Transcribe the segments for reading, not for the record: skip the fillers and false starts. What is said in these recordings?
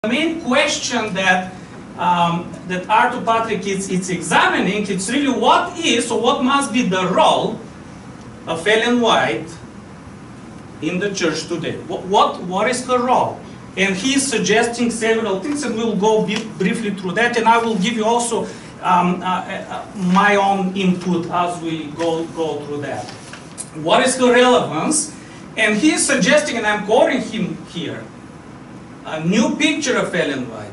The main question that Arthur Patrick is examining, it's really what is or what must be the role of Ellen White in the church today. What is her role? And he's suggesting several things, and we'll go briefly through that, and I will give you also my own input as we go through that. What is the relevance? And he's suggesting, and I'm quoting him here, a new picture of Ellen White.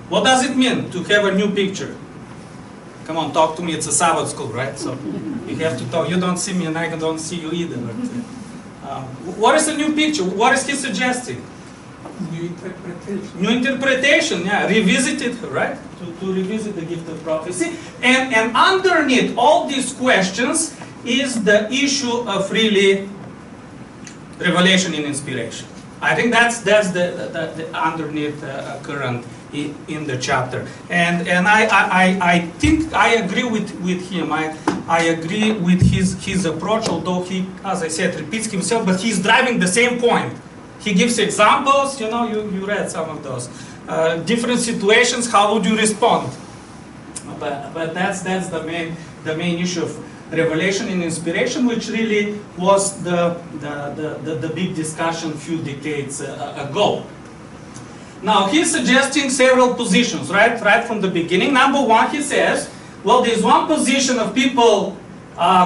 What does it mean to have a new picture? Come on, talk to me. It's a Sabbath school, right? So you have to talk. You don't see me and I don't see you either. But, what is a new picture? What is he suggesting? New interpretation. New interpretation, yeah. Revisited, right? To revisit the gift of prophecy. And underneath all these questions is the issue of really revelation and inspiration. I think that's the underneath current in the chapter, and I think I agree with him. I agree with his approach, although he, as I said, repeats himself, but he's driving the same point. He gives examples. You know, you read some of those different situations. How would you respond? But that's the main issue of revelation and inspiration, which really was the big discussion a few decades ago. Now he's suggesting several positions, right from the beginning. Number one, he says, well, there's one position of people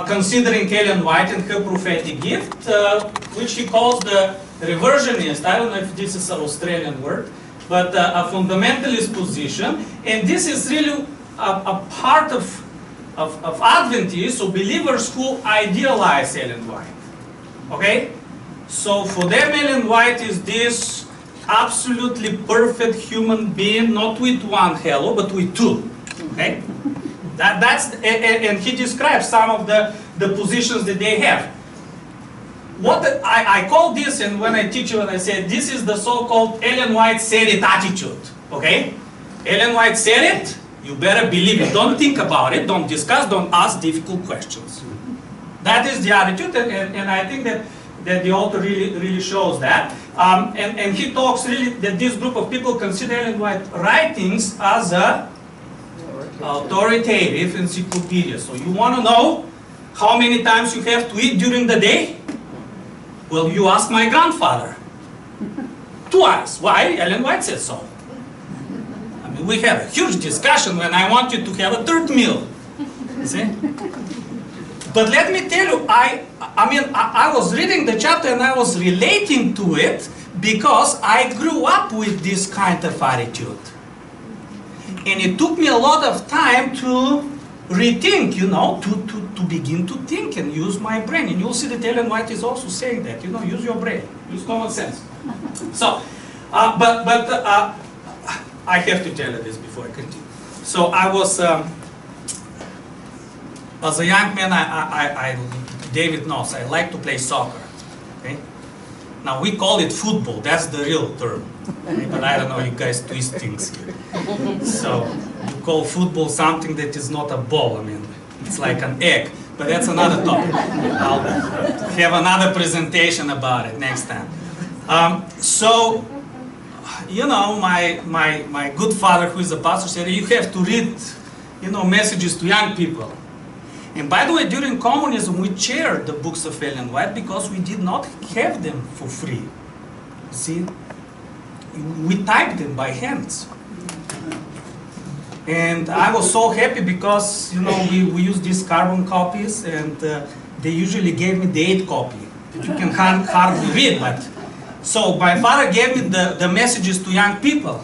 considering Ellen White and her prophetic gift, which he calls the reversionist. I don't know if this is an Australian word, but a fundamentalist position. And this is really a part of Adventists or believers who idealize Ellen White. Okay? So for them, Ellen White is this absolutely perfect human being, not with one halo, but with two. Okay? And he describes some of the positions that they have. What I call this, and when I teach you, and I say this is the so-called Ellen White said it attitude. Okay? Ellen White said it. You better believe it. Don't think about it. Don't discuss. Don't ask difficult questions. That is the attitude, and I think that the author really shows that. And he talks really that this group of people consider Ellen White writings as a authoritative encyclopedia. So you want to know how many times you have to eat during the day? Well, you ask my grandfather. Twice. Why? Ellen White said so. We have a huge discussion when I want you to have a third meal. See? But let me tell you, I was reading the chapter and I was relating to it because I grew up with this kind of attitude. And it took me a lot of time to rethink, you know, to begin to think and use my brain. And you'll see that Ellen White is also saying that, you know, use your brain, use common sense. So, I have to tell you this before I continue. So I was, as a young man, David knows, I like to play soccer. Okay? Now we call it football, that's the real term. Okay? But I don't know, you guys twist things here. So you call football something that is not a ball, I mean, it's like an egg. But that's another topic. I'll have another presentation about it next time. So, you know, my good father, who is a pastor, said you have to read, you know, messages to young people. And by the way, during communism, we shared the books of Ellen White because we did not have them for free. See, we typed them by hands. And I was so happy because, you know, we used these carbon copies, and they usually gave me the 8 copy that you can hardly read, but. So my father gave me the messages to young people.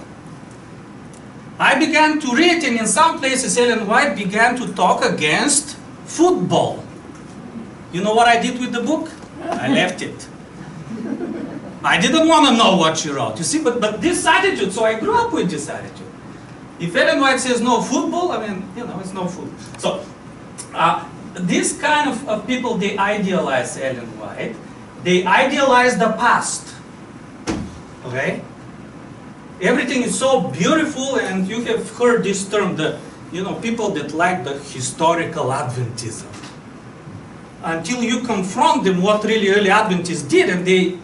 I began to read, and in some places Ellen White began to talk against football. You know what I did with the book? I left it. I didn't want to know what she wrote, you see, but this attitude, so I grew up with this attitude. If Ellen White says no football, I mean, you know, it's no football. So this kind of people, they idealize Ellen White. They idealize the past. Okay? Everything is so beautiful, and you have heard this term, people that like the historical Adventism. Until you confront them what really early Adventists did, and they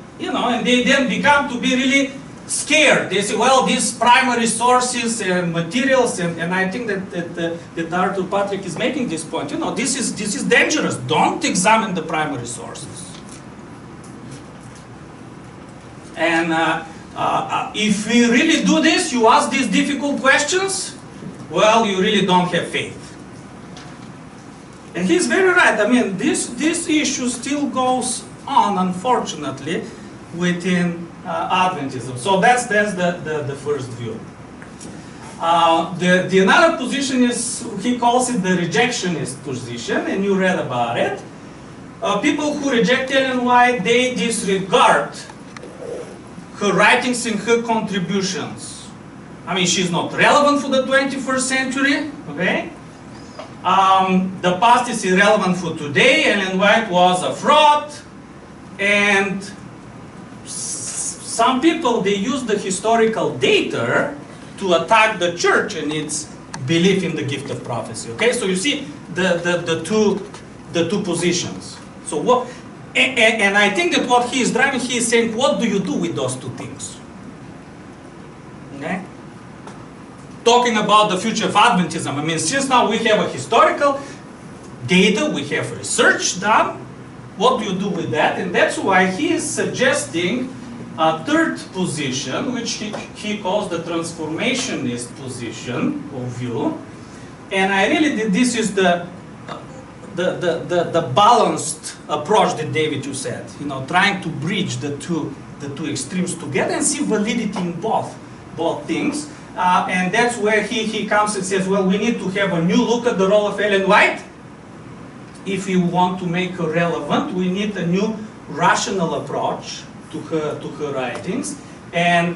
then become to be really scared. They say, well, these primary sources and materials, and I think that Arthur Patrick is making this point. You know, this is dangerous. Don't examine the primary sources. And if we really do this, you ask these difficult questions, well, you really don't have faith. And he's very right. I mean, this issue still goes on, unfortunately, within Adventism. So that's the first view. The another position is, he calls it the rejectionist position, and you read about it. People who reject Ellen White, they disregard her writings and her contributions. I mean, she's not relevant for the 21st century, okay? The past is irrelevant for today. Ellen White was a fraud, and some people, they use the historical data to attack the church and its belief in the gift of prophecy. Okay, so you see the two positions. So what? And I think that what he is driving, he is saying, what do you do with those two things? Okay? Talking about the future of Adventism, I mean, since now we have a historical data, we have research done, what do you do with that? And that's why he is suggesting a third position, which he calls the transformationist position of view. And I really think this is the balanced approach that David, you said, you know, trying to bridge the two extremes together and see validity in both things. And that's where he comes and says, well, we need to have a new look at the role of Ellen White. If we want to make her relevant, we need a new rational approach to her writings. And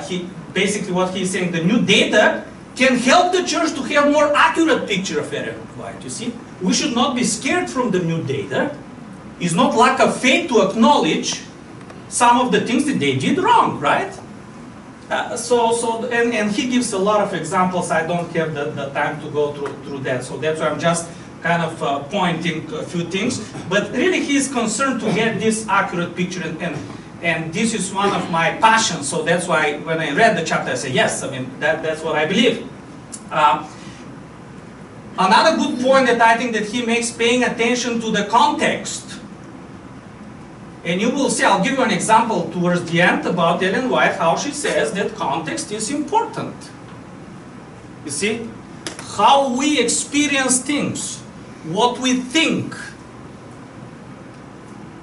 he basically what he's saying, the new data can help the church to have a more accurate picture of Ellen White. You see, we should not be scared from the new data. It's not lack of faith to acknowledge some of the things that they did wrong, right? And he gives a lot of examples. I don't have the time to go through that, so that's why I'm just kind of pointing a few things. But really, he's concerned to get this accurate picture, and this is one of my passions. So that's why when I read the chapter, I say yes. I mean that's what I believe. Another good point that I think that he makes, paying attention to the context. And you will see, I'll give you an example towards the end about Ellen White, how she says that context is important. You see, how we experience things, what we think,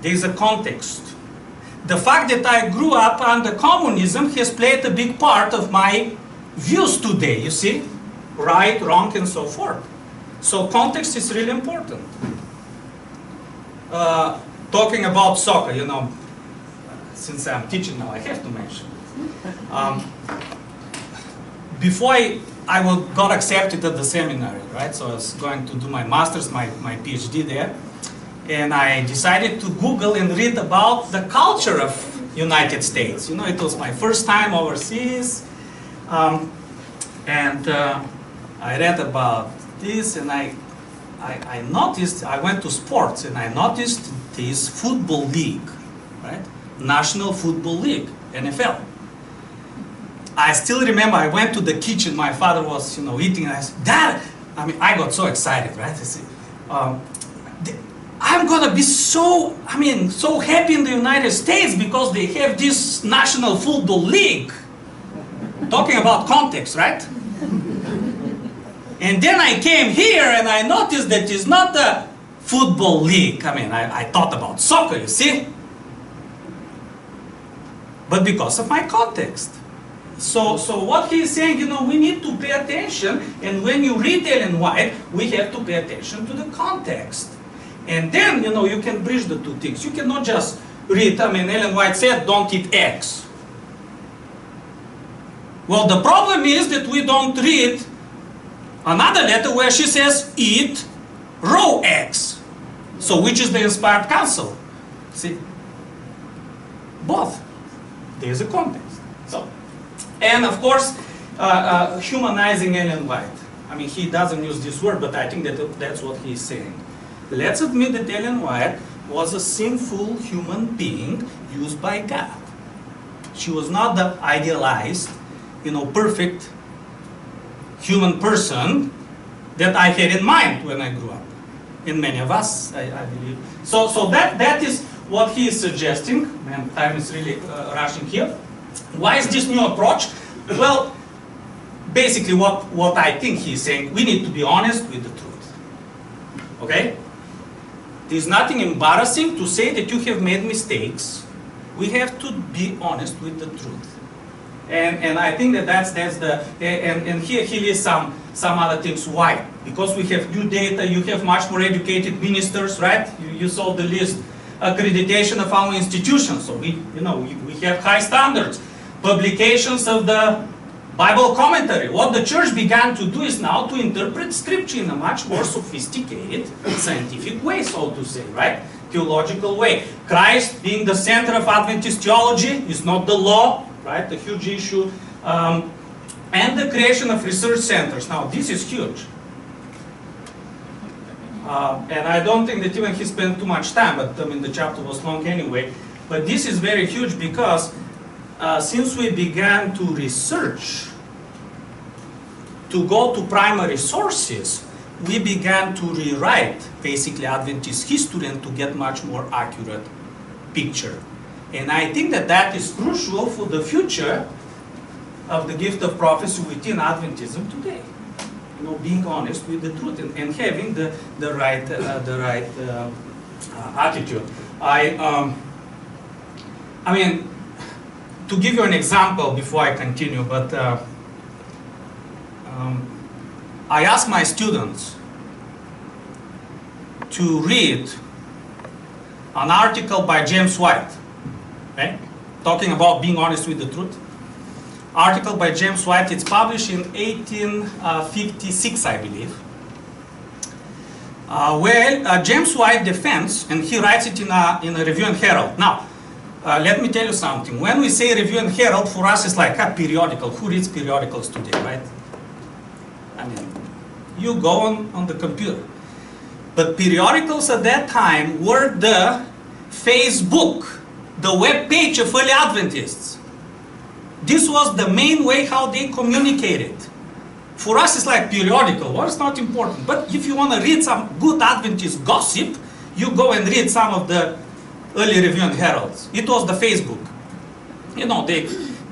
there is a context. The fact that I grew up under communism has played a big part of my views today, you see, right, wrong, and so forth. So context is really important. Talking about soccer, you know, since I'm teaching now, I have to mention. Before I got accepted at the seminary, right? So I was going to do my master's, my PhD there, and I decided to Google and read about the culture of United States. You know, it was my first time overseas, and I read about this, and I noticed, I went to sports, and I noticed this football league, right? National Football League, NFL. I still remember I went to the kitchen, my father was, you know, eating, and I said, Dad, I mean, I got so excited, right? I said, I'm gonna be so happy in the United States because they have this National Football League. Talking about context, right? And then I came here and I noticed that it's not a football league. I mean, I thought about soccer, you see? But because of my context. So what he's saying, you know, we need to pay attention, and when you read Ellen White, we have to pay attention to the context. And then, you know, you can bridge the two things. You cannot just read, I mean, Ellen White said, don't eat eggs. Well, the problem is that we don't read another letter where she says, eat raw eggs. So which is the inspired counsel? See? Both. There's a context. So, and of course, humanizing Ellen White. I mean, he doesn't use this word, but I think that that's what he's saying. Let's admit that Ellen White was a sinful human being used by God. She was not the idealized, perfect human person that I had in mind when I grew up. And many of us, I believe. So that is what he is suggesting, and time is really rushing here. Why is this new approach? Well, basically what I think he's saying, we need to be honest with the truth. Okay? There's nothing embarrassing to say that you have made mistakes. We have to be honest with the truth. And I think that's the, and here he lists some other things. Why? Because we have new data, you have much more educated ministers, right? You saw the list. Accreditation of our institutions, so we have high standards. Publications of the Bible commentary. What the church began to do is now to interpret scripture in a much more sophisticated, scientific way, so to say, right? Theological way. Christ being the center of Adventist theology is not the law, right? A huge issue. And the creation of research centers. Now, this is huge. And I don't think that even he spent too much time, but I mean the chapter was long anyway. But this is very huge because since we began to research, to go to primary sources, we began to rewrite basically Adventist history and to get much more accurate picture. And I think that is crucial for the future of the gift of prophecy within Adventism today. Being honest with the truth and having the right attitude. I mean, to give you an example before I continue, but I ask my students to read an article by James White, okay, talking about being honest with the truth. Article by James White, it's published in 1856, I believe. James White defends, and he writes it in a Review and Herald. Now, let me tell you something. When we say Review and Herald, for us it's like a periodical. Who reads periodicals today, right? I mean, you go on the computer. But periodicals at that time were the Facebook, the web page of early Adventists. This was the main way how they communicated. For us, it's like periodical. Well, it's not important. But if you want to read some good Adventist gossip, you go and read some of the early Review and Heralds. It was the Facebook.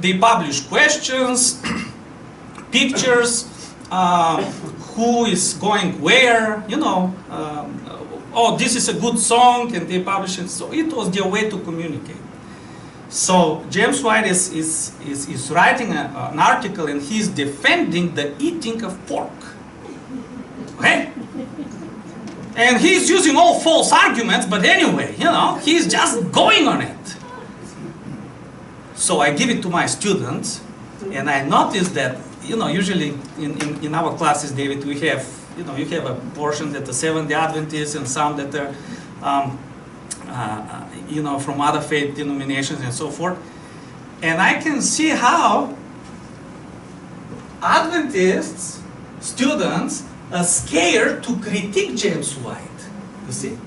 They publish questions, pictures, who is going where, oh, this is a good song, and they publish it. So it was their way to communicate. So James White is writing an article, and he's defending the eating of pork. Okay? And he's using all false arguments, but anyway, he's just going on it. So I give it to my students, and I notice that, usually in our classes, David, we have, you have a portion that the Seventh-day Adventists and some that are from other faith denominations and so forth. And I can see how Adventists, students, are scared to critique James White. You see?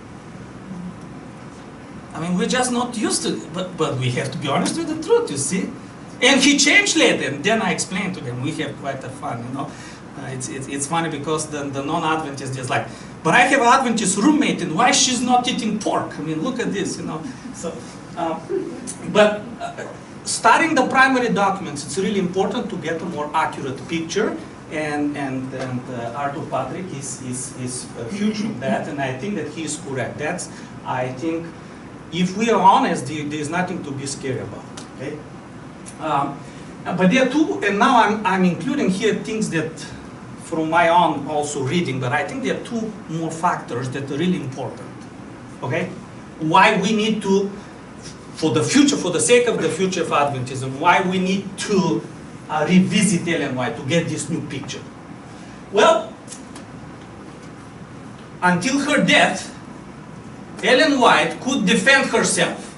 I mean, we're just not used to it. But we have to be honest with the truth, you see? And he changed later. And then I explained to them, we have quite a fun, It's funny because the non-Adventist is like, but I have an Adventist roommate, and why she's not eating pork? I mean, look at this, So, but studying the primary documents, it's really important to get a more accurate picture, and Arthur Patrick is huge with that, and I think that he is correct. I think, if we are honest, there's nothing to be scared about. Okay. But there are two, and now I'm including here things that, from my own also reading, but I think there are two more factors that are really important. Okay? Why we need to, for the future, for the sake of the future of Adventism, why we need to revisit Ellen White to get this new picture. Well, until her death, Ellen White could defend herself.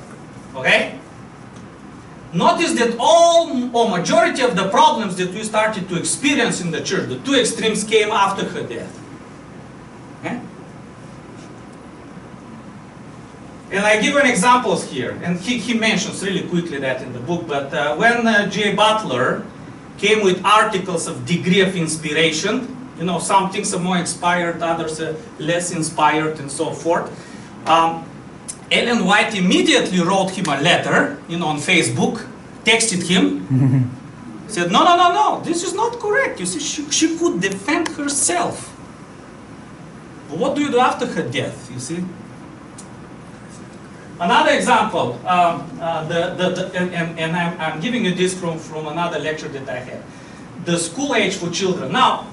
Okay? Notice that all or majority of the problems that we started to experience in the church, the two extremes, came after her death. Okay? And I give an examples here, and he mentions really quickly that in the book, but when J. Butler came with articles of degree of inspiration, you know, some things are more inspired, others are less inspired, and so forth. Ellen White immediately wrote him a letter, you know, on Facebook, texted him, said, no, this is not correct. You see, she could defend herself. But what do you do after her death, you see? Another example, and I'm giving you this from another lecture that I had. The school age for children. Now,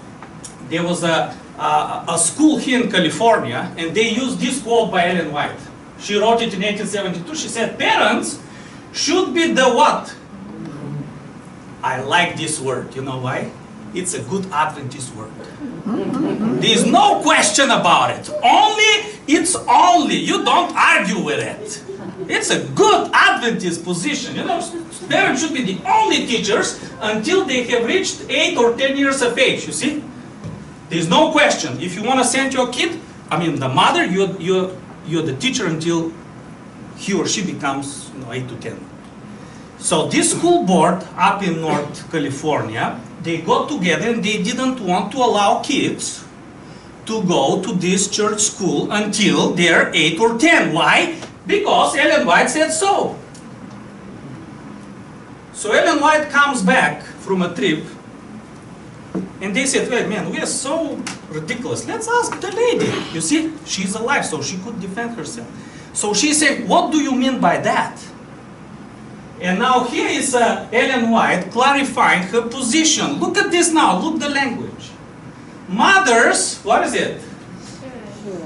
there was a school here in California, and they used this quote by Ellen White. She wrote it in 1872. She said, parents should be the what? I like this word. You know why? It's a good Adventist word. There's no question about it. It's only. You don't argue with it. It's a good Adventist position. You know, parents should be the only teachers until they have reached 8 or 10 years of age, you see? There's no question. If you want to send your kid, I mean, the mother, you're the teacher until he or she becomes, you know, 8 to 10. So this school board up in North California, they got together and they didn't want to allow kids to go to this church school until they're 8 or 10. Why? Because Ellen White said so. So Ellen White comes back from a trip and they said, wait, man, we are so ridiculous. Let's ask the lady. You see, she's alive, so she could defend herself. So she said, what do you mean by that? And now here is Ellen White clarifying her position. Look at this now. Look the language. Mothers, what is it?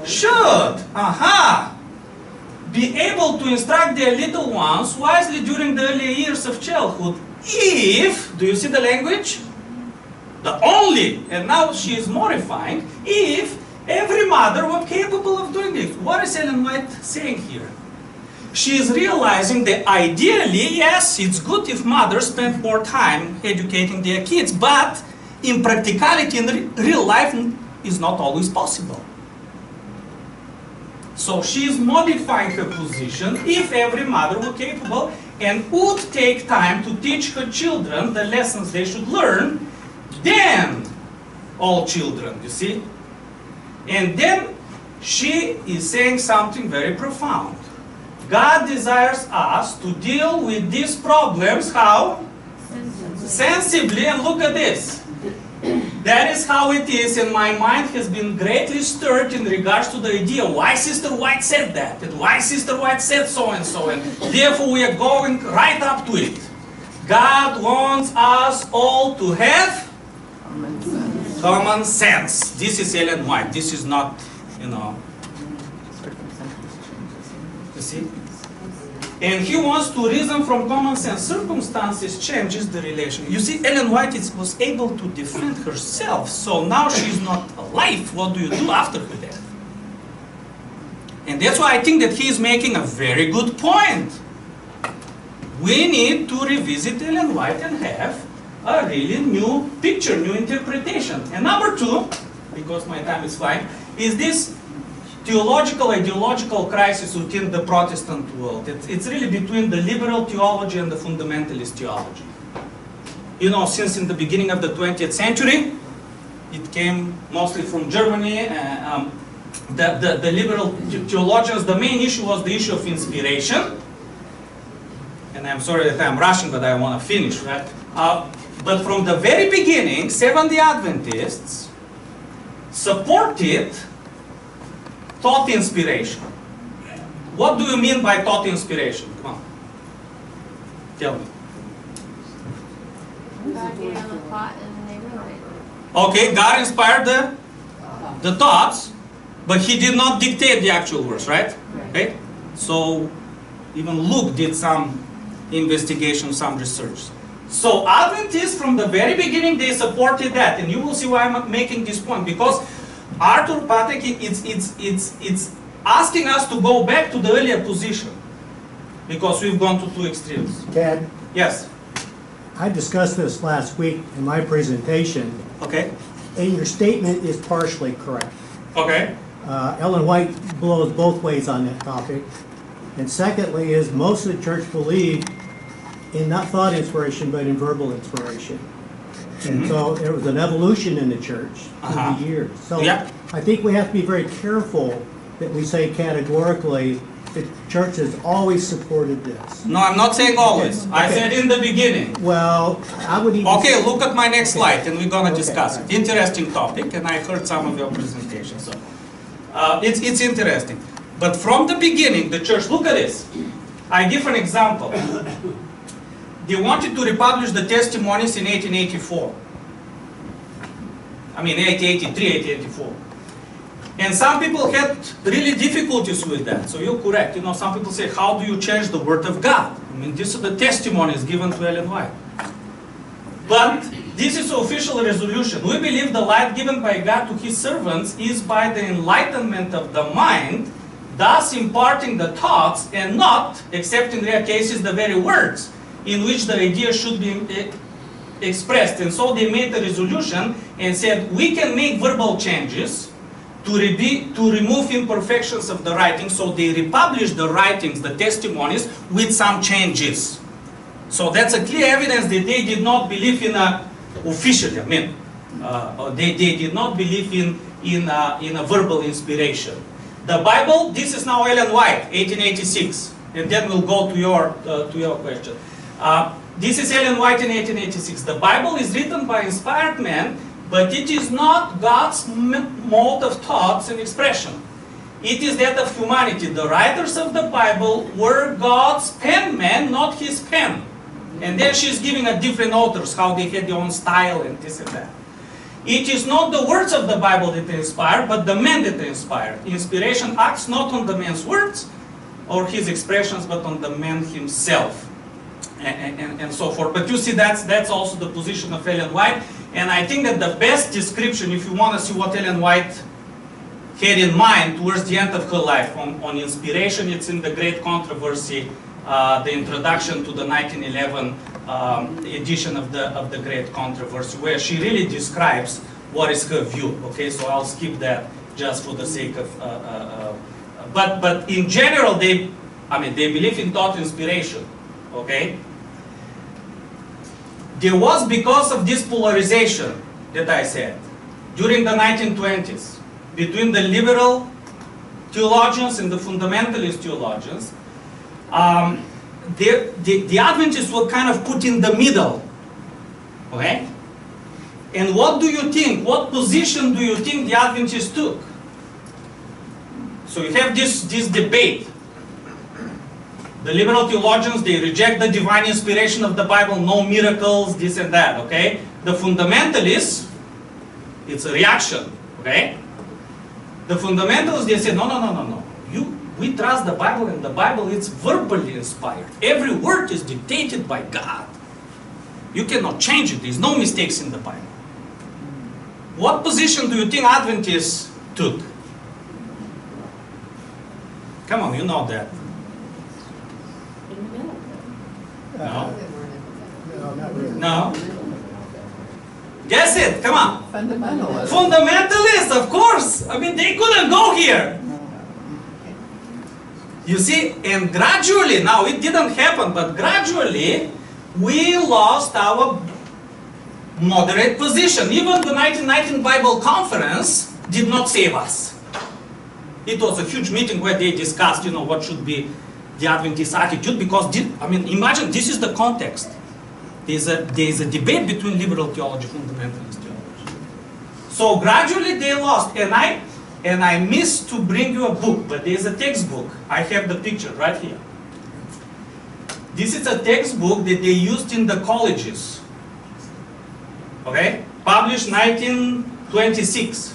Should. Aha. Be able to instruct their little ones wisely during the early years of childhood. If, do you see the language? The only, and now she is modifying, if every mother were capable of doing it. What is Ellen White saying here? She is realizing that ideally, yes, it's good if mothers spend more time educating their kids, but in practicality, in real life, is not always possible. So she is modifying her position. If every mother were capable and would take time to teach her children the lessons they should learn, then all children, you see? And then she is saying something very profound. God desires us to deal with these problems, how? Sensibly, and look at this. That is how it is, and my mind has been greatly stirred in regards to the idea why Sister White said that, and why Sister White said so and so, and therefore we are going right up to it. God wants us all to have common sense. This is Ellen White. This is not, you know, you see? And he wants to reason from common sense. Circumstances changes the relation. You see, Ellen White was able to defend herself, so now she's not alive. What do you do after her death? And that's why I think that he is making a very good point. We need to revisit Ellen White and have a really new picture, new interpretation. And number two, because my time is flying, is this theological, ideological crisis within the Protestant world. It's really between the liberal theology and the fundamentalist theology. You know, since in the beginning of the 20th century, it came mostly from Germany. The liberal theologians, the main issue was the issue of inspiration. And I'm sorry that I'm rushing, but I want to finish, right? But from the very beginning, Seventh-day Adventists supported thought inspiration. What do you mean by thought inspiration? Come on. Tell me. God gave them a thought and they wrote it. Okay, God inspired the thoughts, but he did not dictate the actual words, right? Okay? So even Luke did some investigation, some research. So Adventists from the very beginning, they supported that, and you will see why I'm making this point, because Arthur Patek, it's asking us to go back to the earlier position, because we've gone to two extremes. Ted? Yes. I discussed this last week in my presentation. Okay. And your statement is partially correct. Okay. Ellen White blows both ways on that topic. And secondly is most of the church believed in not thought inspiration, but in verbal inspiration. And so there was an evolution in the church through the years. So I think we have to be very careful that we say categorically the church has always supported this. No, I'm not saying always. Okay. I said in the beginning. Well, I would even Okay, look at my next slide and we're going to Okay. discuss it. Interesting topic, and I heard some of your presentations. So, it's interesting. But from the beginning, the church, look at this. I give an example. They wanted to republish the testimonies in 1884. I mean 1883, 1884. And some people had really difficulties with that. So you're correct. You know, some people say, how do you change the word of God? I mean, these are the testimonies given to Ellen White. But this is official resolution. We believe the light given by God to his servants is by the enlightenment of the mind, thus imparting the thoughts and not, except in rare cases, the very words in which the idea should be expressed. And so they made the resolution and said, we can make verbal changes to remove imperfections of the writings. So they republished the writings, the testimonies, with some changes. So that's a clear evidence that they did not believe in a officially, I mean, they did not believe in a verbal inspiration. The Bible, this is now Ellen White, 1886, and then we'll go to your question. This is Ellen White in 1886. The Bible is written by inspired men, but it is not God's mode of thoughts and expression. It is that of humanity. The writers of the Bible were God's penmen, not his pen. And then she's giving a different authors, how they had their own style and this and that. It is not the words of the Bible that inspire, but the men that inspire. Inspiration acts not on the man's words or his expressions, but on the man himself. And so forth. But you see, that's also the position of Ellen White. And I think that the best description, if you want to see what Ellen White had in mind towards the end of her life on inspiration, it's in the Great Controversy, the introduction to the 1911 edition of the Great Controversy, where she really describes what is her view. Okay, so I'll skip that just for the sake of. But in general, they believe in thought inspiration. Okay. There was, because of this polarization that I said, during the 1920s, between the liberal theologians and the fundamentalist theologians, the Adventists were kind of put in the middle. Okay? And what do you think? What position do you think the Adventists took? So you have this debate. The liberal theologians, they reject the divine inspiration of the Bible, no miracles, this and that, okay? The fundamentalists, it's a reaction, okay? The fundamentalists, they say, no. We trust the Bible, and the Bible is verbally inspired. Every word is dictated by God. You cannot change it. There's no mistakes in the Bible. What position do you think Adventists took? Come on, you know that. No? No, not really. No? Guess it, come on. Fundamentalist. Fundamentalist, of course. I mean, they couldn't go here. You see, and gradually, now it didn't happen, but gradually, we lost our moderate position. Even the 1919 Bible Conference did not save us. It was a huge meeting where they discussed, what should be the Adventist attitude, because, imagine, this is the context. There's a debate between liberal theology and fundamentalist theology. So gradually they lost, and I missed to bring you a book, but there's a textbook. I have the picture right here. This is a textbook that they used in the colleges. Okay? Published 1926.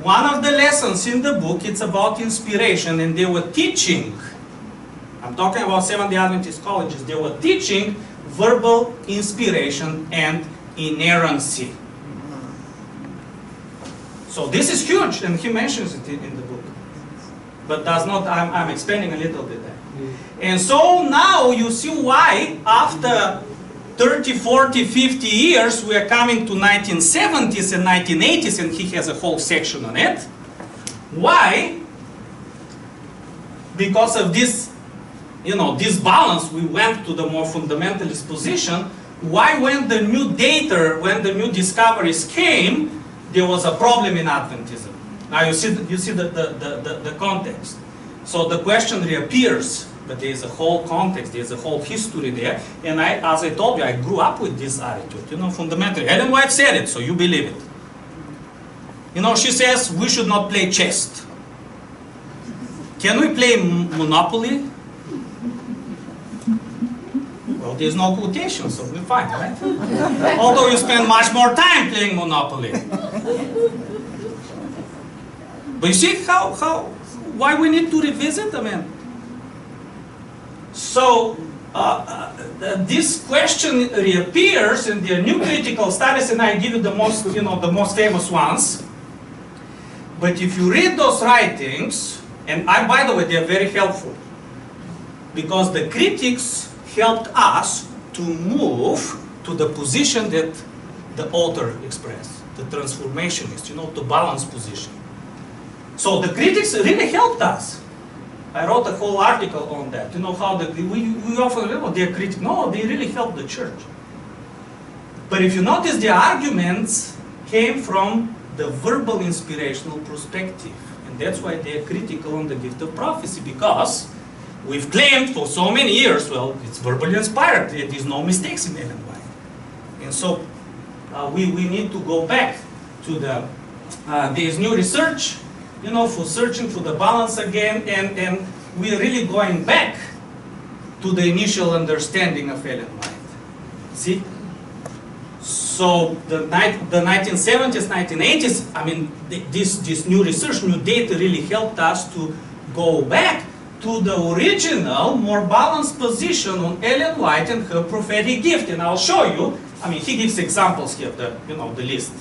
One of the lessons in the book, it's about inspiration, and they were teaching, I'm talking about Seventh-day Adventist colleges, they were teaching verbal inspiration and inerrancy. So this is huge, and he mentions it in the book. But does not, I'm expanding a little bit there. And so now you see why, after 30, 40, 50 years, we are coming to 1970s and 1980s, and he has a whole section on it. Why because of this, this balance, we went to the more fundamentalist position. Why, when the new data, when the new discoveries came, there was a problem in Adventism? Now you see the context. So the question reappears, but there is a whole context, there is a whole history there. And as I told you, I grew up with this attitude, fundamentally. Ellen White said it, so you believe it. She says we should not play chess. Can we play Monopoly? Well, there's no quotation, so we're fine, right? Although you spend much more time playing Monopoly. But you see why we need to revisit them? So this question reappears in the new critical studies, and I give you the most famous ones. But if you read those writings, and by the way, they are very helpful, because the critics helped us to move to the position that the author expressed, the transformationist, the balanced position. So the critics really helped us. I wrote a whole article on that. How we often, they're critics. No, they really helped the church. But if you notice, the arguments came from the verbal inspirational perspective. And that's why they are critical on the gift of prophecy, because we've claimed for so many years, well, it's verbally inspired. There's no mistakes in Ellen White. And so we need to go back to there's new research, for searching for the balance again, and we're really going back to the initial understanding of Ellen White. See? So the 1970s, 1980s, I mean, this new research, new data really helped us to go back to the original, more balanced position on Ellen White and her prophetic gift. And I'll show you, I mean, he gives examples here, the list.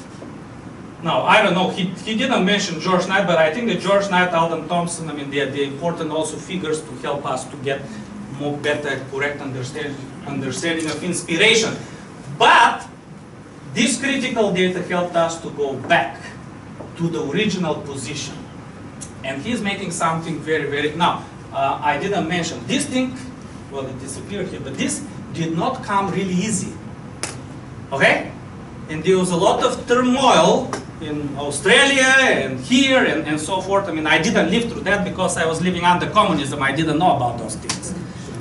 Now, I don't know, he didn't mention George Knight, but I think that George Knight, Alden Thompson, I mean, they're important also figures to help us to get more better, correct understanding of inspiration. But this critical data helped us to go back to the original position. And he's making something very, very... Now, I didn't mention this thing, well, it disappeared here, but this did not come really easy. Okay? And there was a lot of turmoil in Australia and here and so forth. I mean, I didn't live through that because I was living under communism. I didn't know about those things.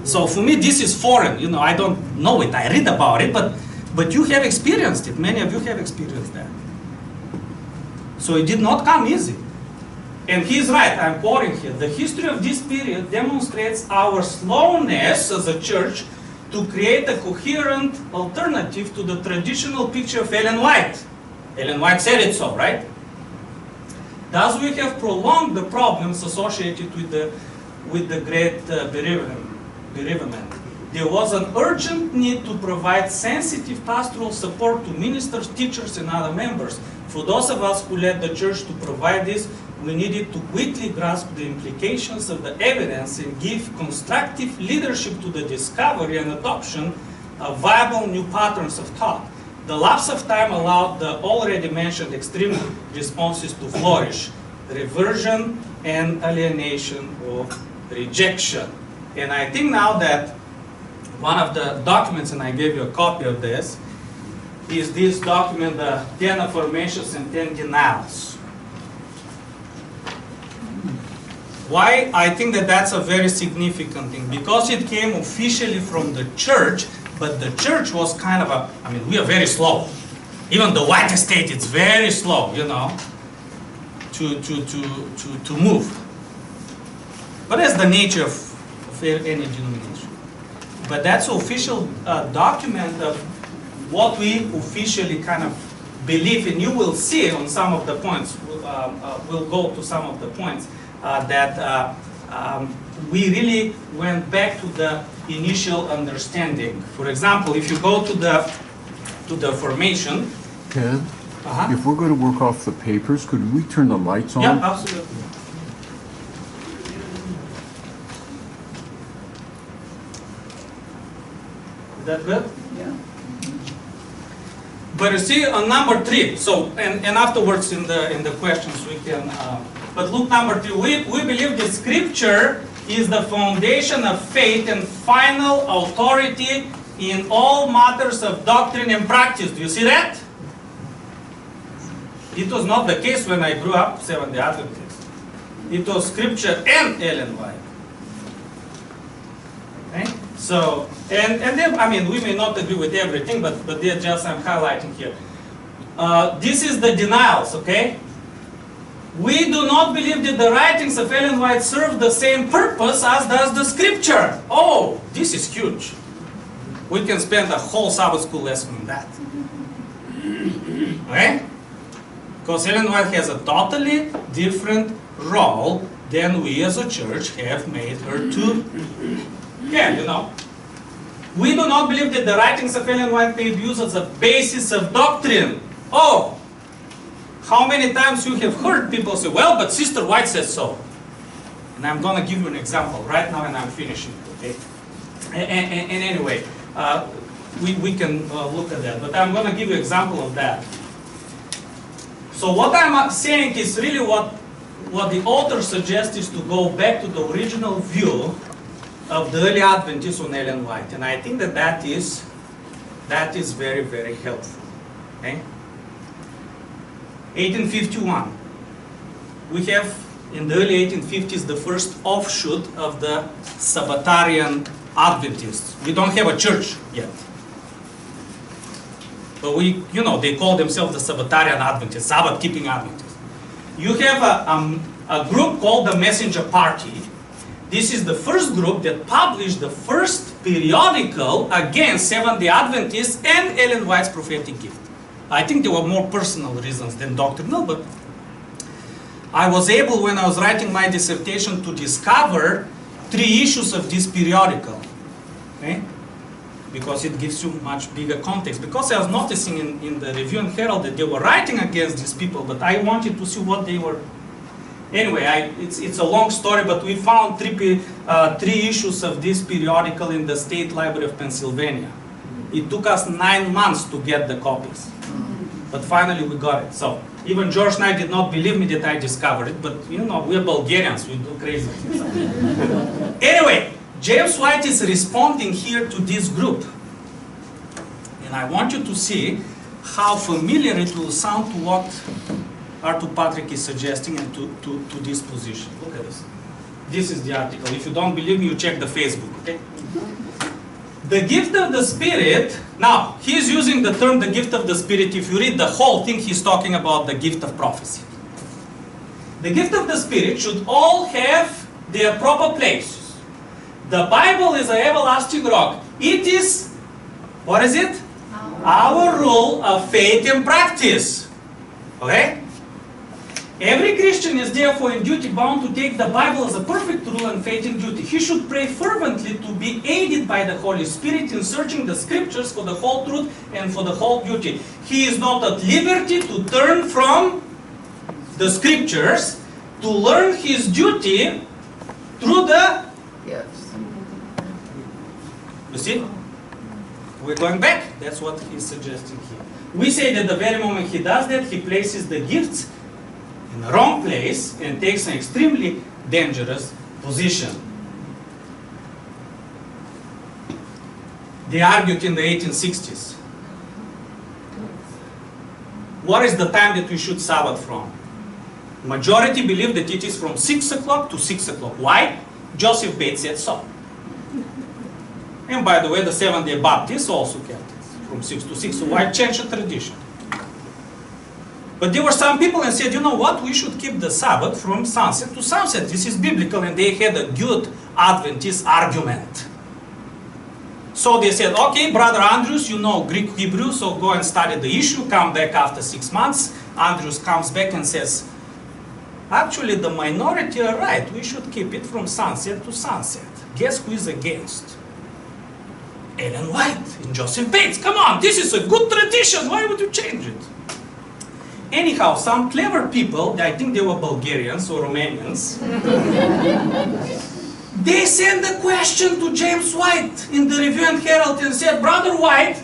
So for me, this is foreign. I don't know it. I read about it, but you have experienced it. Many of you have experienced that. So it did not come easy. And he's right, I'm quoting here. The history of this period demonstrates our slowness as a church to create a coherent alternative to the traditional picture of Ellen White. Ellen White said it so, right? Thus we have prolonged the problems associated with the great bereavement. There was an urgent need to provide sensitive pastoral support to ministers, teachers, and other members. For those of us who led the church to provide this, we needed to quickly grasp the implications of the evidence and give constructive leadership to the discovery and adoption of viable new patterns of thought. The lapse of time allowed the already mentioned extreme responses to flourish: reversion and alienation or rejection. And I think now that one of the documents, and I gave you a copy of this, is this document, the 10 affirmations and 10 denials. Why? I think that that's a very significant thing, because it came officially from the church, but the church was kind of I mean, we are very slow. Even the White Estate, it's very slow, to move. But that's the nature of any denomination. But that's official document of what we officially kind of believe, and you will see on some of the points, we'll go to some of the points, that we really went back to the initial understanding. For example, if you go to the formation. Ted, if we're going to work off the papers, could we turn the lights on? Yeah, absolutely. Is that good? Yeah. But you see on number 3, so and afterwards in the questions we can. But look, number 3, we believe that Scripture is the foundation of faith and final authority in all matters of doctrine and practice. Do you see that? It was not the case when I grew up, Seventh-day Adventist. It was Scripture and Ellen White. Okay? So, and then, I mean, we may not agree with everything, but they're just, I'm highlighting here. This is the denials, okay? We do not believe that the writings of Ellen White serve the same purpose as does the Scripture. Oh, this is huge. We can spend a whole Sabbath school lesson on that. Okay? Because Ellen White has a totally different role than we as a church have made her to. Yeah, you know. We do not believe that the writings of Ellen White may be used as a basis of doctrine. Oh, how many times you have heard people say, well, but Sister White says so. And I'm going to give you an example right now and I'm finishing, okay? And anyway, we can look at that, but I'm going to give you an example of that. So what I'm saying is really what the author suggests is to go back to the original view of the early Adventists on Ellen White. And I think that is very, very helpful, okay? 1851. We have, in the early 1850s, the first offshoot of the Sabbatarian Adventists. We don't have a church yet. But we, you know, they call themselves the Sabbatarian Adventists, Sabbath-keeping Adventists. You have a group called the Messenger Party. This is the first group that published the first periodical against Seventh-day Adventists and Ellen White's prophetic gift. I think there were more personal reasons than doctrinal, but I was able, when I was writing my dissertation, to discover 3 issues of this periodical, okay? Because it gives you much bigger context. Because I was noticing in the Review and Herald that they were writing against these people, but I wanted to see what they were. Anyway, it's a long story, but we found 3 issues of this periodical in the State Library of Pennsylvania. It took us 9 months to get the copies. But finally we got it. So even George and I did not believe me that I discovered it, but you know, we're Bulgarians, we do crazy things. Anyway, James White is responding here to this group. And I want you to see how familiar it will sound to what Arthur Patrick is suggesting and to this position. Look at this. This is the article. If you don't believe me, you check the Facebook, okay? The gift of the Spirit, now, he's using the term the gift of the Spirit. If you read the whole thing, he's talking about the gift of prophecy. The gift of the Spirit should all have their proper place. The Bible is an everlasting rock. It is, what is it? Our rule of faith and practice. Okay? Every Christian is therefore in duty bound to take the Bible as a perfect rule and faith and duty. He should pray fervently to be aided by the Holy Spirit in searching the Scriptures for the whole truth and for the whole beauty. He is not at liberty to turn from the Scriptures to learn his duty through the... Yes. You see? We're going back. That's what he's suggesting here. We say that the very moment he does that, he places the gifts in the wrong place and takes an extremely dangerous position. They argued in the 1860s. What is the time that we should Sabbath from? Majority believe that it is from 6 o'clock to 6 o'clock. Why? Joseph Bates said so. And by the way, the Seventh-day Baptists also kept it from 6 to 6. So why change the tradition? But there were some people and said, you know what, we should keep the Sabbath from sunset to sunset. This is biblical, and they had a good Adventist argument. So they said, okay, Brother Andrews, you know Greek Hebrew, so go and study the issue, come back after 6 months. Andrews comes back and says, actually the minority are right, we should keep it from sunset to sunset. Guess who is against? Ellen White and Joseph Bates. Come on, this is a good tradition, why would you change it? Anyhow, some clever people, I think they were Bulgarians or Romanians, they sent a question to James White in the Review and Herald and said, Brother White,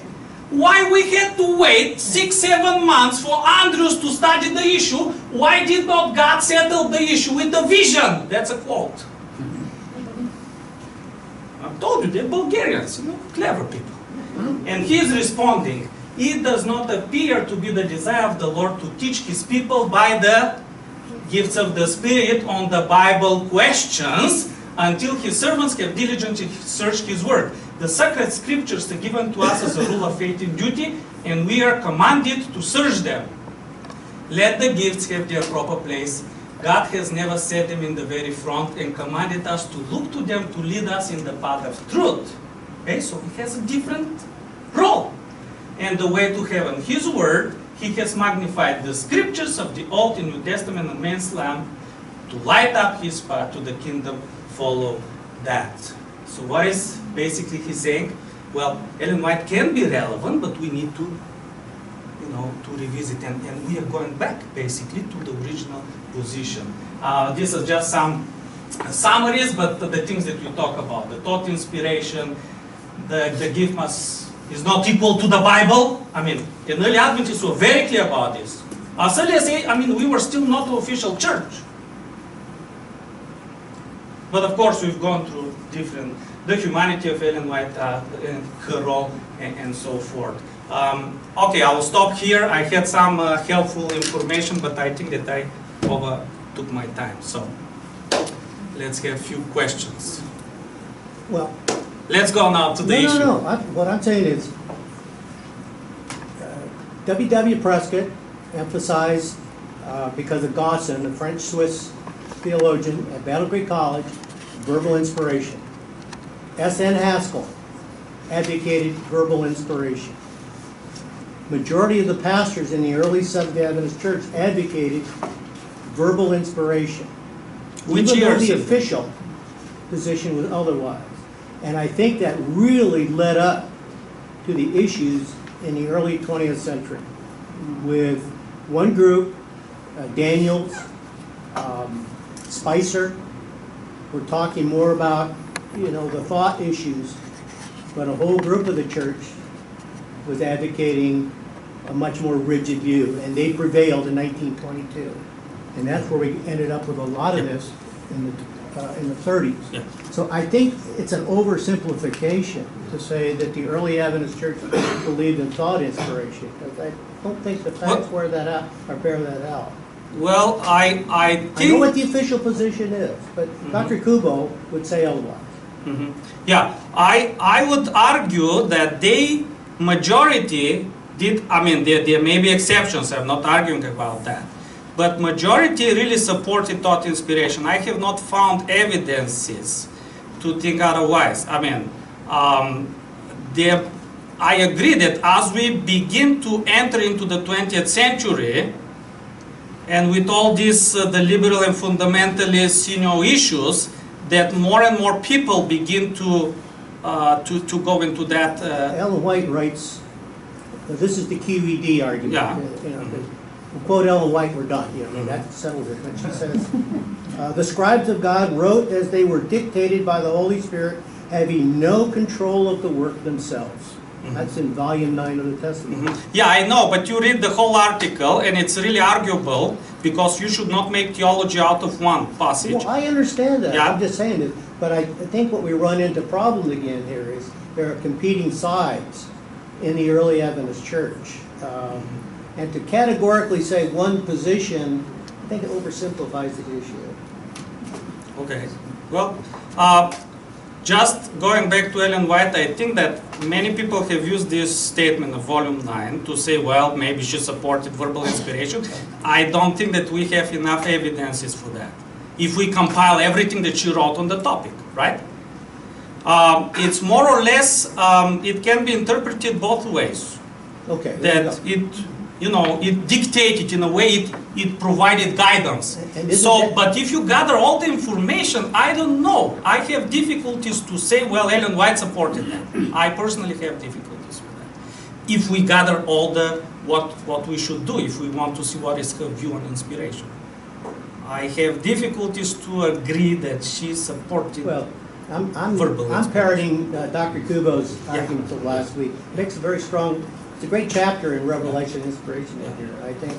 why we had to wait 6-7 months for Andrews to study the issue? Why did not God settle the issue with the vision? That's a quote. told you, they're Bulgarians, you know, clever people. And he is responding, it does not appear to be the desire of the Lord to teach his people by the gifts of the Spirit on the Bible questions until his servants have diligently searched his word. The sacred scriptures are given to us as a rule of faith and duty, and we are commanded to search them. Let the gifts have their proper place. God has never set them in the very front and commanded us to look to them to lead us in the path of truth. Okay, so he has a different role. And the way to heaven, his word, he has magnified the scriptures of the Old and New Testament and man's lamp to light up his path to the kingdom. Follow that. So what is basically he saying? Well, Ellen White can be relevant, but we need to, you know, to revisit, and we are going back basically to the original position. This is just some summaries, but the things that we talk about, the thought inspiration, the gift is not equal to the Bible. I mean, the early Adventists were very clear about this. As early as, we were still not an official church. But of course, we've gone through the humanity of Ellen White, and her role, and so forth. Okay, I will stop here. I had some helpful information, but I think that I overtook my time. So let's have a few questions. Well, let's go now to the issue. No. What I'm saying is, W.W. Prescott emphasized, because of Gosson, the French-Swiss theologian at Battle Creek College, verbal inspiration. S.N. Haskell advocated verbal inspiration. Majority of the pastors in the early Seventh-day Adventist Church advocated verbal inspiration. Which even though years? the official position was otherwise. And I think that really led up to the issues in the early 20th century with one group, Daniels, Spicer, were talking more about, the thought issues, but a whole group of the church was advocating a much more rigid view, and they prevailed in 1922. And that's where we ended up with a lot of this in the 30s. Yeah. So I think it's an oversimplification to say that the early Adventist church believed in thought inspiration, because I don't think the facts bear that out. Well, I think... I know what the official position is, but Dr. Kubo would say otherwise. Yeah, I would argue that the majority did, there may be exceptions, I'm not arguing about that, but majority really supported thought inspiration. I have not found evidences to think otherwise. I agree that as we begin to enter into the 20th century, and with all these the liberal and fundamentalist issues, that more and more people begin to go into that. Ellen White writes, this is the QED argument. Yeah. We'll quote Ellen White, we're done. That settles it. But she says, the scribes of God wrote as they were dictated by the Holy Spirit, having no control of the work themselves. That's in volume 9 of the Testament. Yeah, I know, but you read the whole article, and it's really arguable, because you should not make theology out of one passage. Well, I understand that. Yeah. I'm just saying that. But I think what we run into problem again here is there are competing sides in the early Adventist church. And to categorically say one position, I think it oversimplifies the issue. Okay. Well, just going back to Ellen White, I think that many people have used this statement of volume 9 to say, well, maybe she supported verbal inspiration. I don't think that we have enough evidences for that. If we compile everything that she wrote on the topic, right? It's more or less, it can be interpreted both ways. Okay. That it dictated, in a way, it provided guidance. But if you gather all the information, I don't know. I have difficulties to say, well, Ellen White supported that. I personally have difficulties with that. If we gather all what we should do, if we want to see what is her view on inspiration. I have difficulties to agree that she supported verbal inspiration. I'm parroting Dr. Kubo's argument of last week. It makes a very strong... It's a great chapter in Revelation Inspiration in here. I think,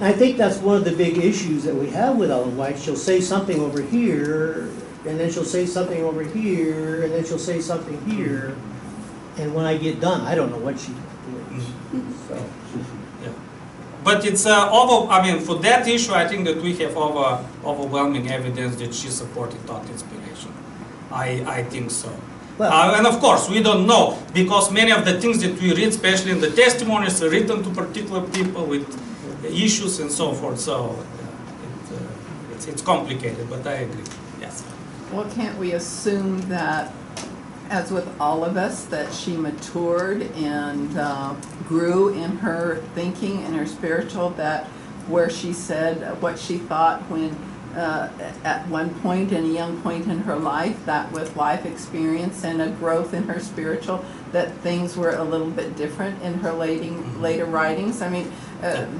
I think that's one of the big issues that we have with Ellen White. She'll say something over here, and then she'll say something over here, and then she'll say something here, and when I get done, I don't know what she believes. So. Yeah. But it's for that issue, I think that we have overwhelming evidence that she supported thought inspiration. I think so. Well, and of course, we don't know, because many of the things that we read, especially in the testimonies, are written to particular people with issues and so forth. So it's complicated, but I agree. Yes. Well, can't we assume that, as with all of us, that she matured and grew in her thinking and her spiritual, that where she said what she thought when at one point, in a young point in her life, that with life experience and a growth in her spiritual, that things were a little bit different in her later writings? I mean,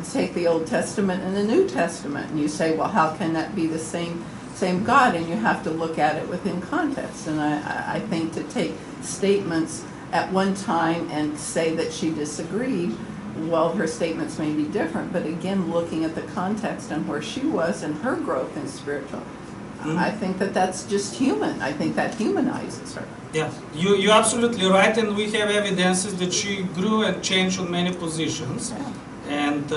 take the Old Testament and the New Testament, and you say, well, how can that be the same God? And you have to look at it within context. And I think to take statements at one time and say that she disagreed, well, her statements may be different, but again, looking at the context and where she was and her growth in spiritual, I think that that's just human. I think that humanizes her. Yeah, you're absolutely right, and we have evidences that she grew and changed on many positions. Yeah. And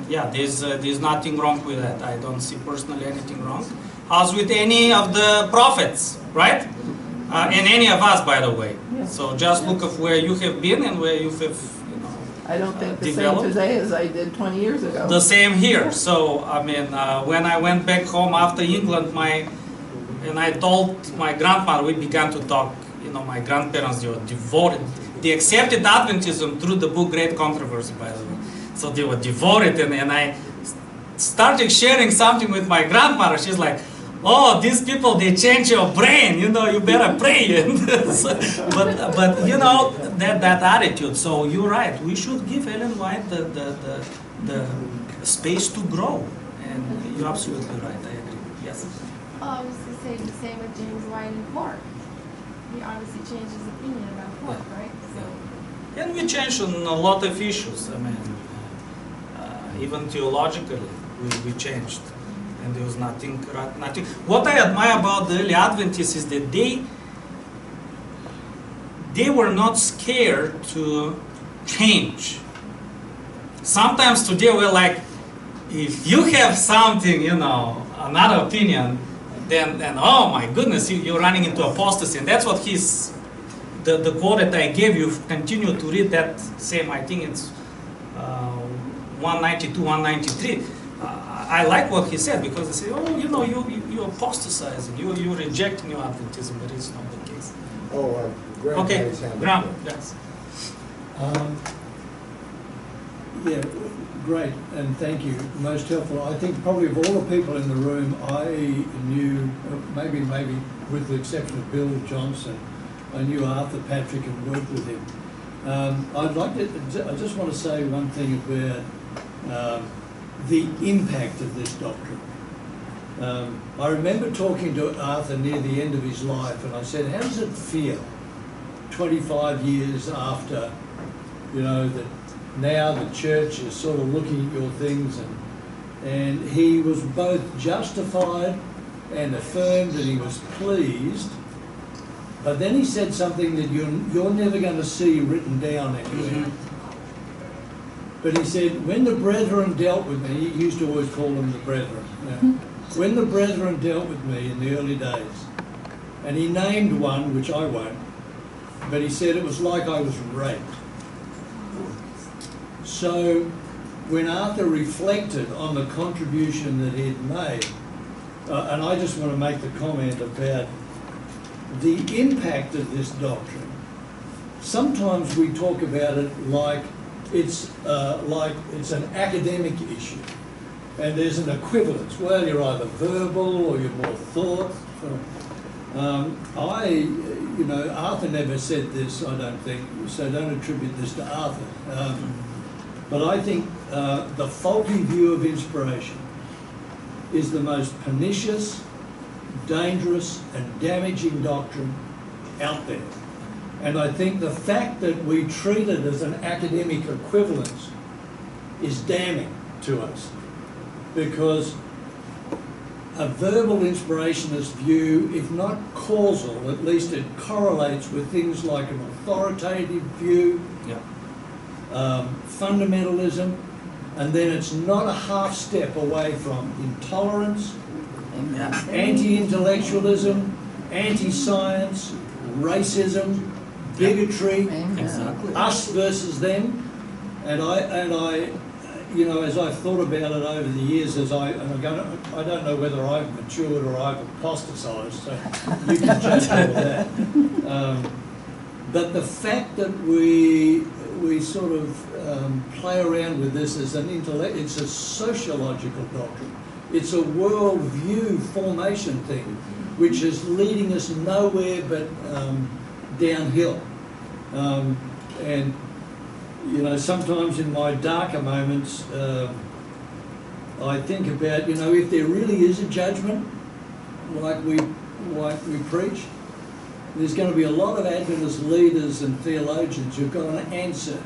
yeah, there's nothing wrong with that. I don't see personally anything wrong. As with any of the prophets, right? And any of us, by the way. Yes. So just look at where you have been and where you have, I don't think the developed. same today as I did 20 years ago. The same here. So I mean, when I went back home after England, and I told my grandmother, we began to talk. My grandparents, they were devoted. They accepted Adventism through the book Great Controversy, by the way. So they were devoted, and I started sharing something with my grandmother. She's like, "Oh, these people, they change your brain. You better pray." but that attitude. So you're right. We should give Ellen White the space to grow, and you're absolutely right. I agree. Yes. I was to say the same with James White and Forrest. He obviously changed his opinion about Forrest, right? So. And we changed on a lot of issues. I mean, even theologically, we changed, and there was nothing. What I admire about the early Adventists is that they were not scared to change. Sometimes today we're like, if you have something, another opinion, then oh my goodness, you're running into apostasy. And that's what the quote that I gave you, continue to read that same, I think it's 192, 193. I like what he said, because they say, oh, you're apostatizing, you're rejecting your Adventism, but it's not the case. Graham Okay, has his hand up. Graham, yes. Yeah, great, and thank you. Most helpful. I think probably of all the people in the room, I knew, maybe with the exception of Bill Johnson, I knew Arthur Patrick and worked with him. I just want to say one thing about the impact of this doctrine. I remember talking to Arthur near the end of his life, and I said, how does it feel 25 years after, that now the church is sort of looking at your things, and he was both justified and affirmed, and he was pleased. But then he said something that you're never going to see written down anywhere. But he said, when the brethren dealt with me, he used to always call them the brethren. When the brethren dealt with me in the early days, and he named one, which I won't, but he said it was like I was raped. So when Arthur reflected on the contribution that he had made, and I just want to make the comment about the impact of this doctrine. Sometimes we talk about it like it's an academic issue, and there's an equivalence. Well, you're either verbal or you're more thought. Arthur never said this, I don't think, so don't attribute this to Arthur. But I think the faulty view of inspiration is the most pernicious, dangerous and damaging doctrine out there. And I think the fact that we treat it as an academic equivalence is damning to us, because a verbal inspirationist view, if not causal, at least it correlates with things like an authoritative view, fundamentalism, and then it's not a half step away from intolerance, anti-intellectualism, anti-science, racism, bigotry, us versus them. And I, you know, as I've thought about it over the years, I don't know whether I've matured or I've apostatized, so you can judge all that. But the fact that we sort of play around with this as an it's a sociological doctrine. It's a worldview formation thing, which is leading us nowhere but downhill. And you know, sometimes in my darker moments, I think about, you know, if there really is a judgment, like we preach, there's going to be a lot of Adventist leaders and theologians who've got an answer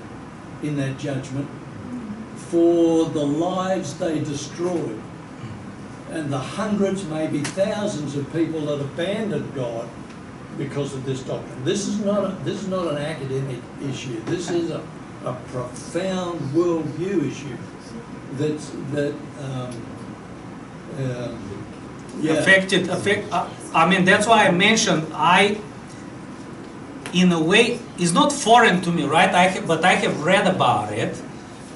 in that judgment for the lives they destroyed and the hundreds, maybe thousands of people that abandoned God because of this doctrine. This is not an academic issue. This is a profound worldview issue I mean, that's why I mentioned, in a way, it's not foreign to me, right? But I have read about it.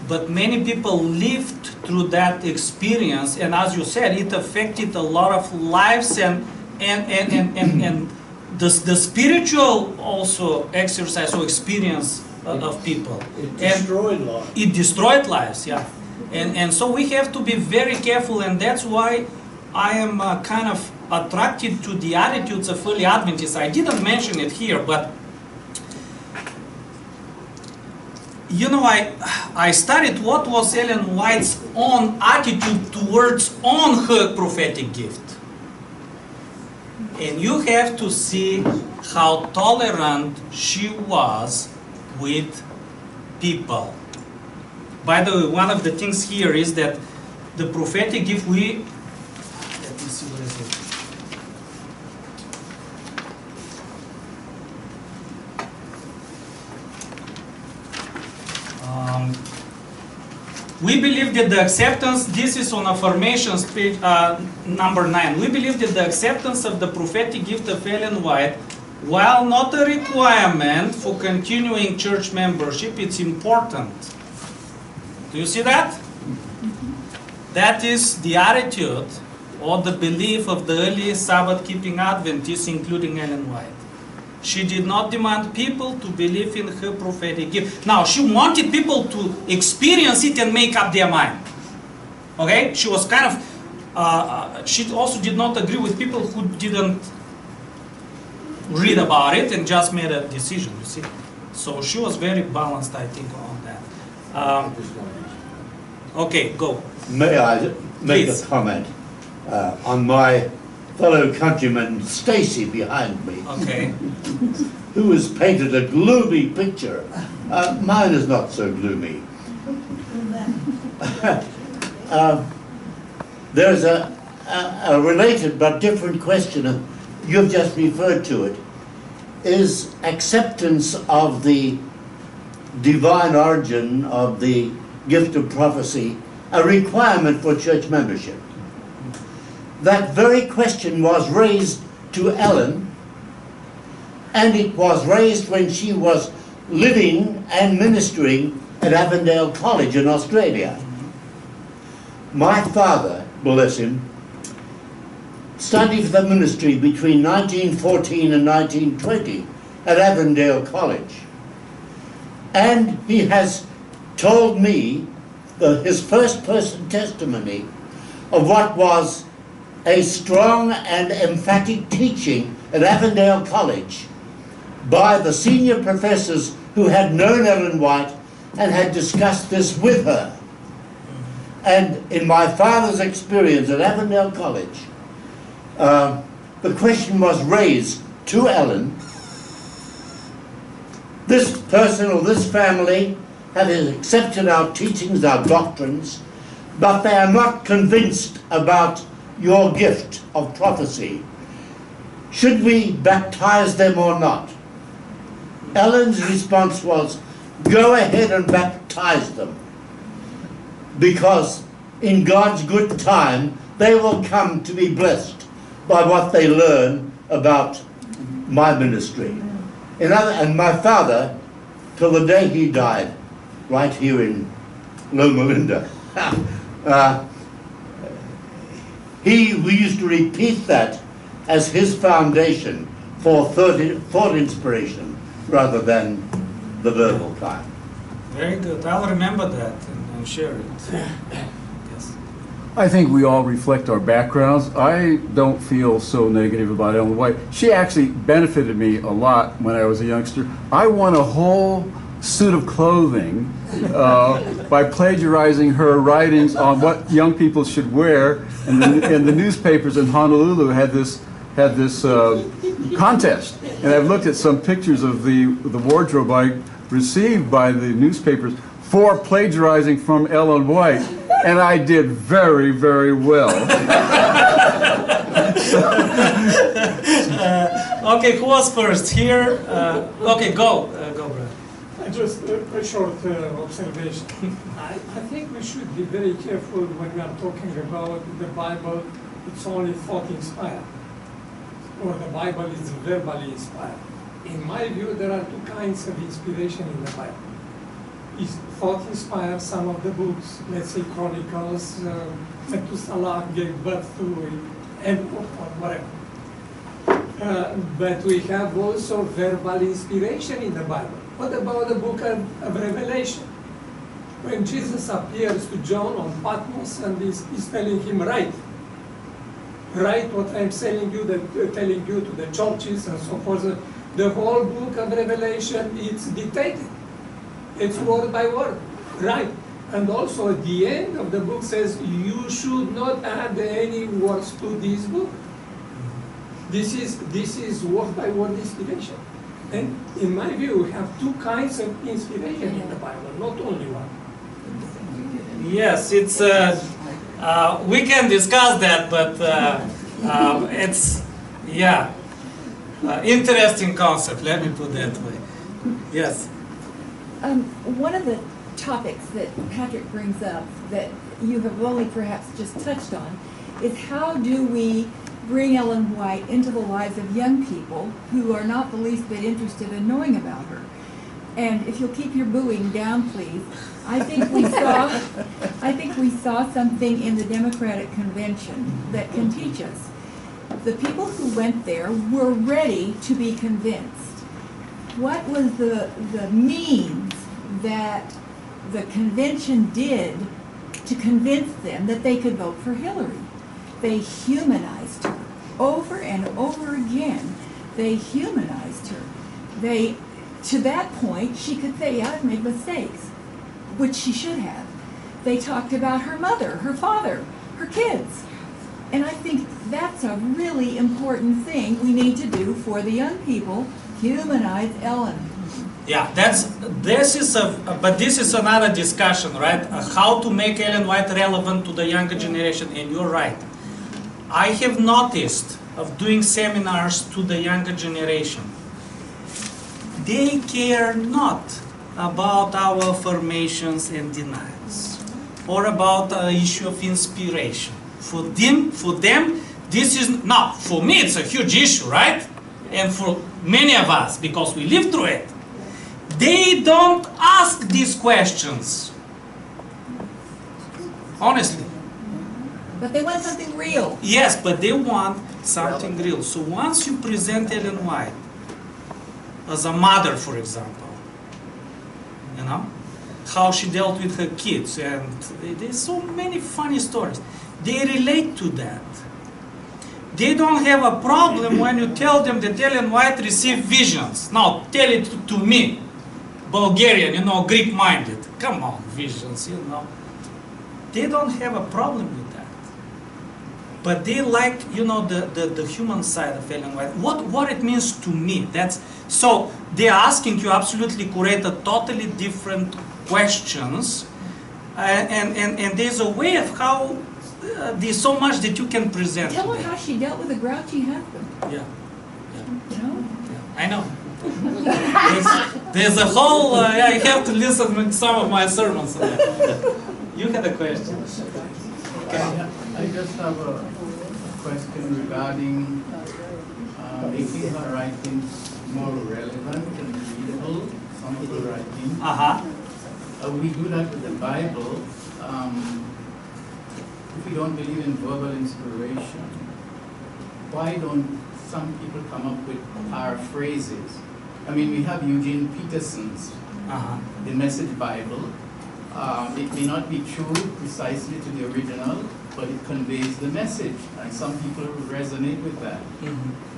But many people lived through that experience, and as you said, it affected a lot of lives and the spiritual also exercise or experience of people. It destroyed lives. It destroyed lives, yeah. And so we have to be very careful, and that's why I am kind of attracted to the attitudes of early Adventists. I didn't mention it here, but you know, I studied what was Ellen White's own attitude towards her prophetic gift. And you have to see how tolerant she was with people. By the way, one of the things here is that the prophetic gift, let me see, what is it? We believe that the acceptance, this is on affirmations, page number 9. We believe that the acceptance of the prophetic gift of Ellen White, while not a requirement for continuing church membership, it's important. Do you see that? That is the attitude or the belief of the early Sabbath-keeping Adventists, including Ellen White. She did not demand people to believe in her prophetic gift. Now, she wanted people to experience it and make up their mind. Okay? She was kind of, she also did not agree with people who didn't read about it and just made a decision, you see. So she was very balanced, I think, on that. Okay, go. May I make a comment on my fellow countryman Stacy behind me, okay, who has painted a gloomy picture. Mine is not so gloomy. There's a related but different question. You've just referred to it. Is acceptance of the divine origin of the gift of prophecy a requirement for church membership? That very question was raised to Ellen, and it was raised when she was living and ministering at Avondale College in Australia. My father, bless him, studied for the ministry between 1914 and 1920 at Avondale College. And he has told me his first-person testimony of what was a strong and emphatic teaching at Avondale College by the senior professors who had known Ellen White and had discussed this with her. And in my father's experience at Avondale College, the question was raised to Ellen. This person or this family have accepted our teachings, our doctrines, but they are not convinced about your gift of prophecy, should we baptize them or not? Ellen's response was, go ahead and baptize them, because in God's good time, they will come to be blessed by what they learn about my ministry. And my father, till the day he died, right here in Loma Linda, we used to repeat that as his foundation for thought inspiration rather than the verbal kind. Very good. I'll remember that and share it. Yes. I think we all reflect our backgrounds. I don't feel so negative about Ellen White. She actually benefited me a lot when I was a youngster. I won a whole suit of clothing by plagiarizing her writings on what young people should wear, and the newspapers in Honolulu had this contest, and I've looked at some pictures of the wardrobe I received by the newspapers for plagiarizing from Ellen White, and I did very, very well. Okay, who was first here? Okay, go, Brad. Just a short observation. I think we should be very careful when we are talking about the Bible. It's only thought inspired, or the Bible is verbally inspired. In my view, there are two kinds of inspiration in the Bible. Is thought inspired, some of the books, let's say Chronicles, Methuselah gave birth to, and whatever. But we have also verbal inspiration in the Bible. What about the book of Revelation? When Jesus appears to John on Patmos and is telling him, write what I'm telling you to the churches and so forth. The whole book of Revelation, it's dictated. It's word by word, right? And also at the end of the book says, you should not add any words to this book. This is word by word inspiration. And in my view, we have two kinds of inspiration in the Bible, not only one. Yes, it's we can discuss that, but it's interesting concept. Let me put that way. Yes. One of the topics that Patrick brings up that you have only perhaps just touched on is how do we bring Ellen White into the lives of young people who are not the least bit interested in knowing about her. And if you'll keep your booing down, please. I think we saw something in the Democratic Convention that can teach us. The people who went there were ready to be convinced. What was the means that the convention did to convince them that they could vote for Hillary? They humanized her over and over again. They humanized her. To that point, she could say, I've made mistakes, which she should have. They talked about her mother, her father, her kids. And I think that's a really important thing we need to do for the young people, humanize Ellen. Yeah, this is another discussion, right? How to make Ellen White relevant to the younger generation, and you're right. I have noticed of doing seminars to the younger generation. They care not about our affirmations and denials, or about the issue of inspiration. For them, this is, now, for me it's a huge issue, right? And for many of us, because we live through it. They don't ask these questions. Honestly. But they want something real. Yes, but they want something real. So once you present Ellen White as a mother, for example, you know, how she dealt with her kids, and there's so many funny stories. They relate to that. They don't have a problem when you tell them that Ellen White received visions. Now, tell it to me, Bulgarian, you know, Greek-minded. Come on, visions, you know. They don't have a problem with that. But they like, you know, the human side of Ellen White. What it means to me. So they're asking you absolutely correct, totally different questions. And there's a way of how there's so much that you can present. Tell her today. how she dealt with a grouchy husband, Yeah, you know? I know. There's a whole, I have to listen to some of my sermons on that. You had a question. I just have a question regarding making her writings more relevant and readable, some of the writings. We do that with the Bible. If we don't believe in verbal inspiration, why don't some people come up with paraphrases? I mean, we have Eugene Peterson's The Message Bible. It may not be true precisely to the original, but it conveys the message, and some people resonate with that.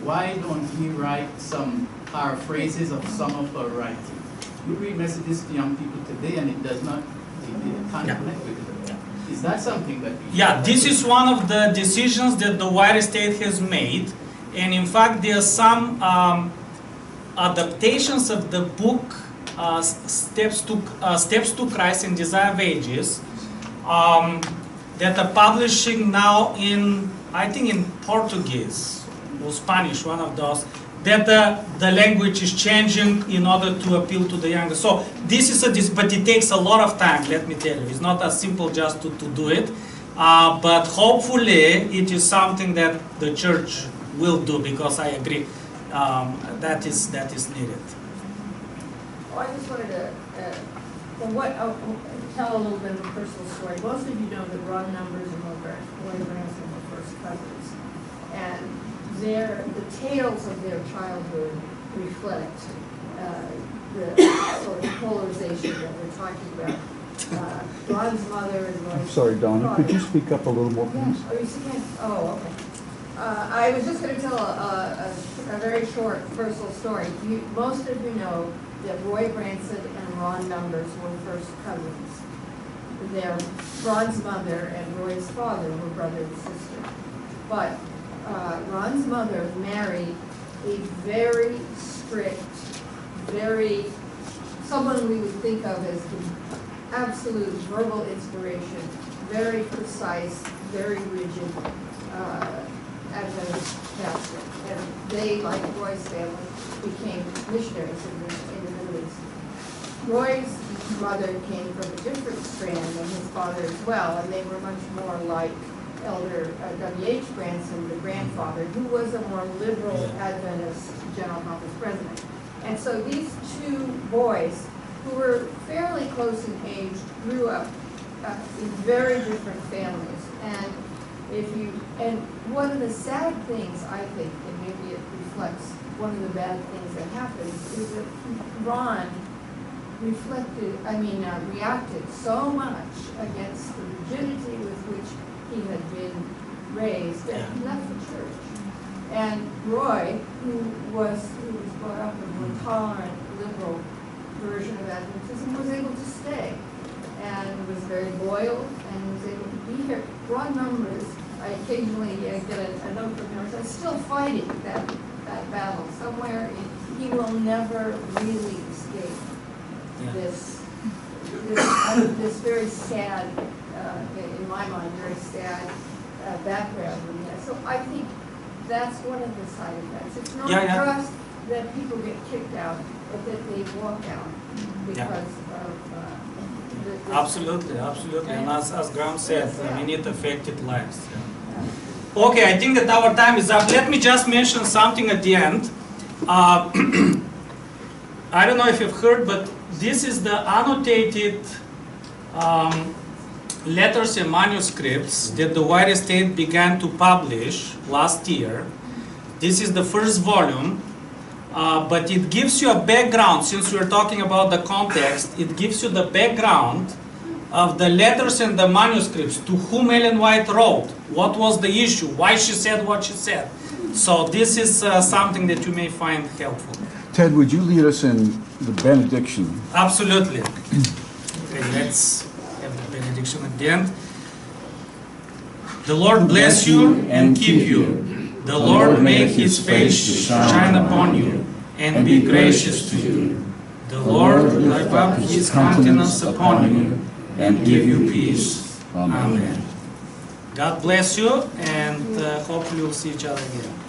Why don't we write some paraphrases of some of our writings? We read messages to young people today, and it does not, it can't connect with it. Is that something that we this is one of the decisions that the White State has made, and in fact there are some adaptations of the book Steps to Christ and Desire of Ages that are publishing now in, I think in Portuguese or Spanish, one of those, that the language is changing in order to appeal to the younger. So this is but it takes a lot of time, let me tell you. It's not as simple just to do it, but hopefully it is something that the church will do, because I agree that is needed. I just wanted to tell a little bit of a personal story. Most of you know that Ron Numbers and Roy Branson were first cousins, and the tales of their childhood reflect the sort of polarization that we're talking about. Ron's mother and Roy's I'm sorry, Donna, father. could you speak up a little more, please? Oh, you can't? Oh, okay. I was just going to tell a very short personal story. Most of you know that Roy Branson and Ron Numbers were first cousins. Ron's mother and Roy's father were brother and sister. But Ron's mother married a very strict, someone we would think of as the absolute verbal inspiration, very precise, very rigid Adventist pastor. And they, like Roy's family, became missionaries in the Middle East. Roy's mother came from a different strand than his father as well, and they were much more like Elder W.H. Branson, the grandfather, who was a more liberal Adventist General Conference president. And so these two boys, who were fairly close in age, grew up in very different families. And one of the sad things, I think, and maybe it reflects one of the bad things that happened, is that Ron reacted so much against the rigidity with which he had been raised that he left the church. And Roy, who was brought up in a more tolerant, liberal version of Adventism, was able to stay and was very loyal and was able to be here. Ron Numbers, I occasionally get a note from him, I'm still fighting that battle. Somewhere he will never really escape this very sad, in my mind, very sad background. So I think that's one of the side effects. It's not just that people get kicked out, but that they walk out because of Absolutely. And as Graham said, it affected lives. Okay, I think that our time is up. Let me just mention something at the end. I don't know if you've heard, but this is the annotated letters and manuscripts that the White State began to publish last year. This is the first volume, but it gives you a background. Since we're talking about the context, it gives you the background of the letters and the manuscripts, to whom Ellen White wrote, what was the issue, why she said what she said. So this is something that you may find helpful. Ted, would you lead us in the benediction? Absolutely. Okay, let's have the benediction at the end. The Lord bless you and keep you. The Lord make his face to shine upon you and be gracious to you. The Lord lift up his countenance upon you and give you peace. Amen. God bless you, and hopefully we'll see each other again.